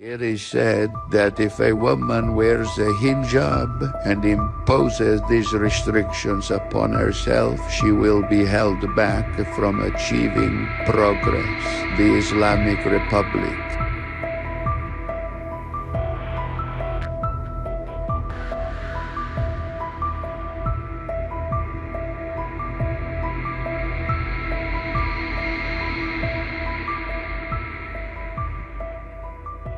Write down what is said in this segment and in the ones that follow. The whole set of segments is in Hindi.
It is said that if a woman wears a hijab and imposes these restrictions upon herself, she will be held back from achieving progress. The Islamic Republic.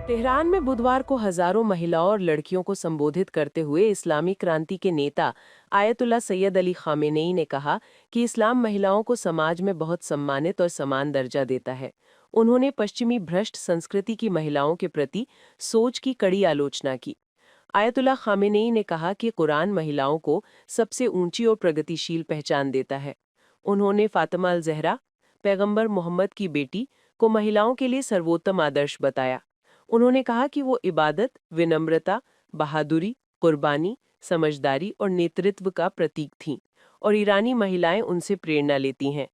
Tehran में बुधवार को हजारों महिलाओं और लड़कियों को संबोधित करते हुए इस्लामी क्रांति के नेता आयतुल्ला सैयद अली खामेनेई ने कहा कि इस्लाम महिलाओं को समाज में बहुत सम्मानित और समान दर्जा देता है। उन्होंने पश्चिमी भ्रष्ट संस्कृति की महिलाओं के प्रति सोच की कड़ी आलोचना की। आयतुल्ला खामेनेई ने कहा कि कुरान महिलाओं को सबसे ऊंची और प्रगतिशील पहचान देता है। उन्होंने फातिमा अल ज़हरा, पैगंबर मोहम्मद की बेटी, को महिलाओं के लिए सर्वोत्तम आदर्श बताया। उन्होंने कहा कि वो इबादत, विनम्रता, बहादुरी, कुर्बानी, समझदारी और नेतृत्व का प्रतीक थीं और ईरानी महिलाएं उनसे प्रेरणा लेती हैं।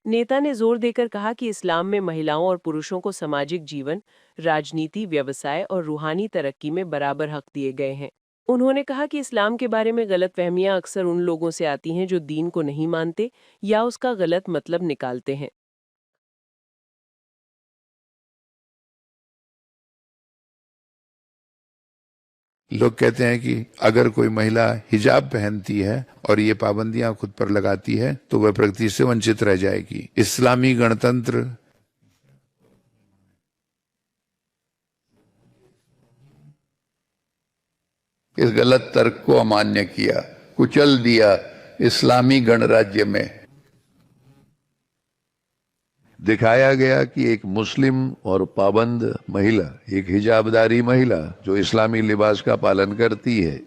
नेता ने जोर देकर कहा कि इस्लाम में महिलाओं और पुरुषों को सामाजिक जीवन, राजनीति, व्यवसाय और रूहानी तरक्की में बराबर हक दिए गए हैं। उन्होंने कहा कि इस्लाम के बारे में गलतफहमियां अक्सर उन लोगों से आती हैं जो दीन को नहीं मानते या उसका गलत मतलब निकालते हैं। लोग कहते हैं कि अगर कोई महिला हिजाब पहनती है और ये पाबंदियां खुद पर लगाती है तो वह प्रगति से वंचित रह जाएगी। इस्लामी गणतंत्र इस गलत तर्क को अमान्य किया, कुचल दिया। इस्लामी गणराज्य में दिखाया गया कि एक मुस्लिम और पाबंद महिला, एक हिजाबदारी महिला जो इस्लामी लिबास का पालन करती है,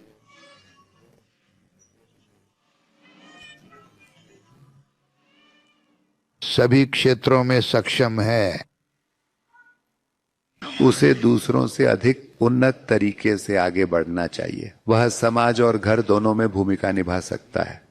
सभी क्षेत्रों में सक्षम है। उसे दूसरों से अधिक उन्नत तरीके से आगे बढ़ना चाहिए। वह समाज और घर दोनों में भूमिका निभा सकता है।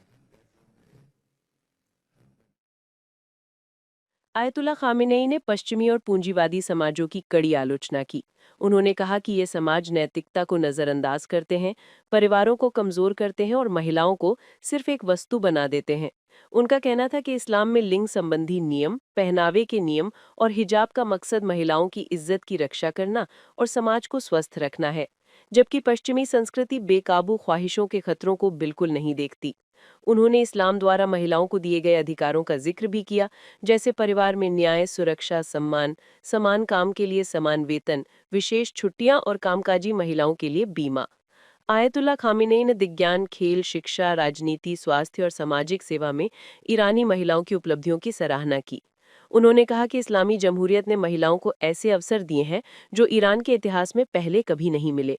आयतुल्ला खामेनेई ने पश्चिमी और पूंजीवादी समाजों की कड़ी आलोचना की। उन्होंने कहा कि ये समाज नैतिकता को नजरअंदाज करते हैं, परिवारों को कमजोर करते हैं और महिलाओं को सिर्फ एक वस्तु बना देते हैं। उनका कहना था कि इस्लाम में लिंग संबंधी नियम, पहनावे के नियम और हिजाब का मकसद महिलाओं की इज्जत की रक्षा करना और समाज को स्वस्थ रखना है, जबकि पश्चिमी संस्कृति बेकाबू ख्वाहिशों के खतरों को बिल्कुल नहीं देखती। उन्होंने इस्लाम द्वारा महिलाओं को दिए गए अधिकारों का जिक्र भी किया, जैसे परिवार में न्याय, सुरक्षा, सम्मान, समान काम के लिए समान वेतन, विशेष छुट्टियां और कामकाजी महिलाओं के लिए बीमा। आयतुल्ला खामेनेई ने विज्ञान, खेल, शिक्षा, राजनीति, स्वास्थ्य और सामाजिक सेवा में ईरानी महिलाओं की उपलब्धियों की सराहना की। उन्होंने कहा कि इस्लामी जमहूरियत ने महिलाओं को ऐसे अवसर दिए हैं जो ईरान के इतिहास में पहले कभी नहीं मिले।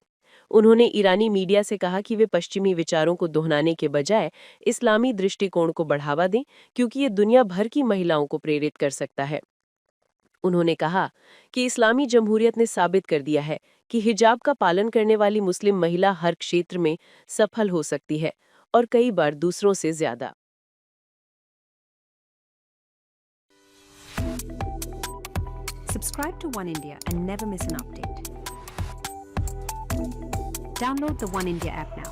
उन्होंने ईरानी मीडिया से कहा कि वे पश्चिमी विचारों को दोहराने के बजाय इस्लामी दृष्टिकोण को बढ़ावा दें, क्योंकि ये दुनिया भर की महिलाओं को प्रेरित कर सकता है। उन्होंने कहा कि इस्लामी जमहूरियत ने साबित कर दिया है कि हिजाब का पालन करने वाली मुस्लिम महिला हर क्षेत्र में सफल हो सकती है और कई बार दूसरों से ज्यादा। Subscribe to One India and never miss an update. Download the One India app now.